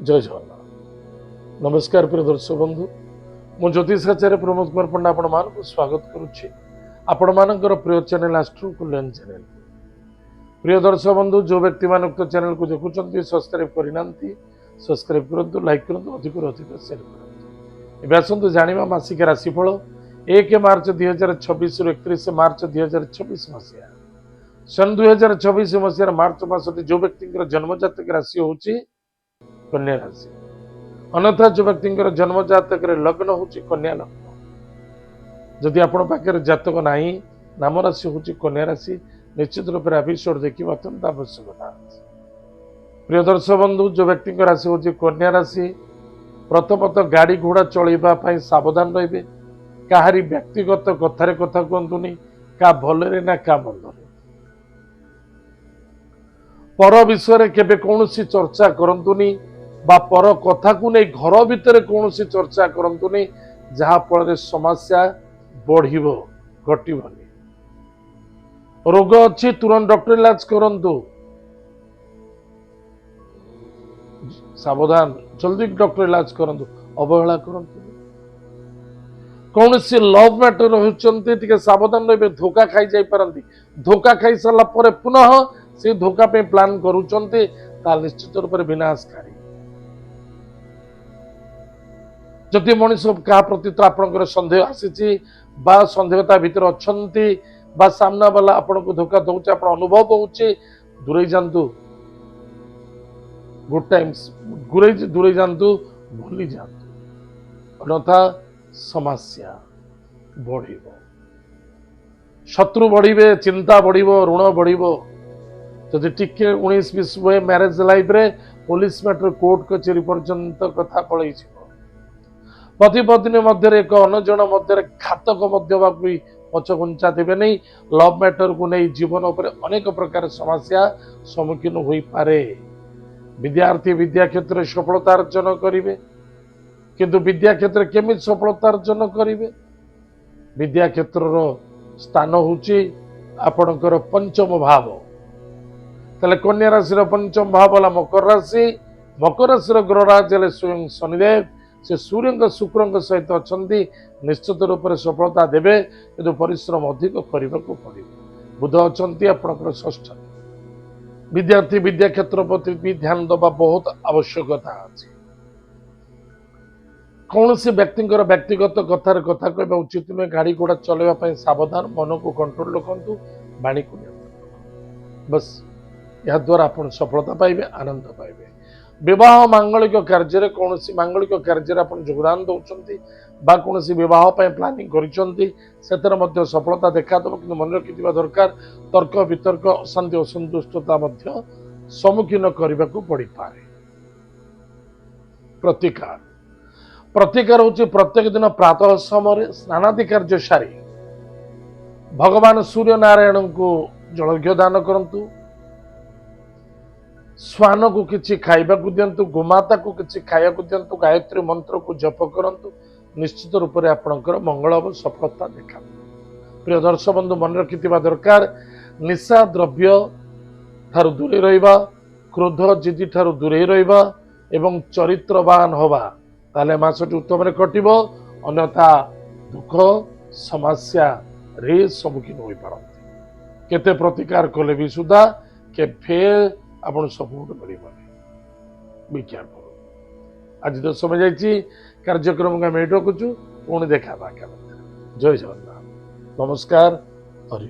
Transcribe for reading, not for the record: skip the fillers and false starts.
जय जगन्नाथ। नमस्कार प्रिय दर्शक बंधु, मु ज्योतिष आचार्य प्रमोद कुमार पंडा आपण मानक स्वागत करुच्ची आपण मानकर प्रिय चैनल आस्ट्रो कल्याण चैनल। प्रिय दर्शक बंधु, जो व्यक्ति मान उक्त चैनल को देखुं सब्सक्राइब करना सब्सक्राइब करूँ, लाइक करूँ, अधिक अधिक शेयर करूँ। एवं आसतु जाना मासिक राशिफल 1 मार्च 2026 रु 31 मार्च 2026 मसीहा सन 2026 मसीहार मार्च मासटी जो व्यक्ति जन्मजातक राशि होची कन्या राशि, अन्यथा जो व्यक्ति जन्म जातक लग्न होची कन्या लग्न। जदि आपण पाखे जातक नहीं, नाम राशि होची कन्या राशि, निश्चित रूप से एपिसोड देखिए अत्यंत आवश्यकता। प्रिय दर्शक बंधु, जो व्यक्ति राशि होची कन्या राशि, प्रथमतः गाड़ी घोड़ा चलवा सावधान रहिबे। काहारी व्यक्तिगत कथार कथा कहतुनि, का भलरे ना का मंदरे। पर विषय केबे कौनसी चर्चा करंतुनि बा पर कथा को नहीं घर भितर कौनसी चर्चा करंतुनि, जहा फल समस्या बढ़िबो घटिबनी। रोग अच्छी तुरंत डॉक्टर इलाज करंतु, सावधान, जल्दी डॉक्टर इलाज करंतु, अवहेला करंतु। कौन सी लव मैटर होती सावधान रहे, धोखा खाई जाई पारंती। धोखा खाई सारा पर पुनः से धोखा पे प्लान करूचंती, निश्चित रूप से विनाशकारी। जदि मनीष क्या प्रति तो आपंकर सन्देह आसी सन्देहता भीतर अच्छी बा सामना वाला आपन को धोखा दौचे, आप अनुभव होचे, दूरे जातु। गुड टाइम्स दूरे जातु, भूली जातु, अन्यथा समस्या बढ़िबो, शत्रु बढ़िबे, चिंता बढ़िबो, ऋण बढ़िबो। जदि टिके 19-20 हुए मैरिज लाइफ रे पुलिस मैटर कोर्ट कचेरी पर्यंत कथा पलई पति पत्नी मध्य एक अनजन मध्य घातक भी पछघुंचा देवे नहीं। लव मैटर को नहीं जीवन उपर अनेक प्रकार समस्या सम्मुखीन हो पारे। विद्यार्थी विद्या क्षेत्र सफलता अर्जन करेंगे, किंतु विद्या क्षेत्र केमी सफलता अर्जन करेंगे। विद्या क्षेत्र स्थान होची आपणकर पंचम भाव। ताले कन्या राशि पंचम भाव वाला मकर राशि। मकर राशि ग्रहराज स्वयं शनिदेव, से सूर्य शुक्र सहित अच्छा, निश्चित रूप से सफलता देवे, किंतु परिश्रम अधिक करने को पड़े। बुध अच्छा आपंकर षष्ठ। विद्यार्थी विद्या क्षेत्र प्रति भी ध्यान दबा बहुत आवश्यकता अच्छी। कौन से व्यक्ति व्यक्तिगत कथार कथा कहना उचित नुहे। गाड़ी घोड़ा चलवाई सावधान, मन को कंट्रोल रखु, बाणी को बस यह द्वारा आप सफलता पाइबे, आनंद पाइबे। विवाह मांगलिक कार्य कौन मांगलिक कार्य आप योगदान दौरान बा कौन विवाह प्लानिंग कर सफलता देखा दब, कि मन रखि दरकार तर्क वितर्क अशांति असंतुष्टता सम्मुखीन करने को पड़ पाए। प्रतिकार प्रतिकार हूँ प्रत्येक दिन प्रातः समय स्नानादि कार्य सारी भगवान सूर्य नारायण को जलघ्य दान करंतु, श्वान को किसी खाइबा को दिंतु, गोमाता को किसी खाया को दिंतु, गायत्री मंत्र को जप करंतु, निश्चित रूप से आपणकर मंगल और सफलता देखा। प्रिय दर्शक बंधु, मन रखि दरकार निशा द्रव्य ठारू दूरे रहिबा, क्रोध जिद्दी ठारू दूरे रहिबा एवं चरित्रवान होबा, ताले मासटी उत्तम कटिबो, अन्यथा दुख समस्या रे सम्मुखीन हो पारंती। केते प्रतिकार कले भी सुधा केफे आपण सपोर्ट करिबनी, विचार करो। आज तो समय जाइए, कार्यक्रम का मेट रखुचु, पुणी देखा। जय जगन्नाथ, नमस्कार, हरि।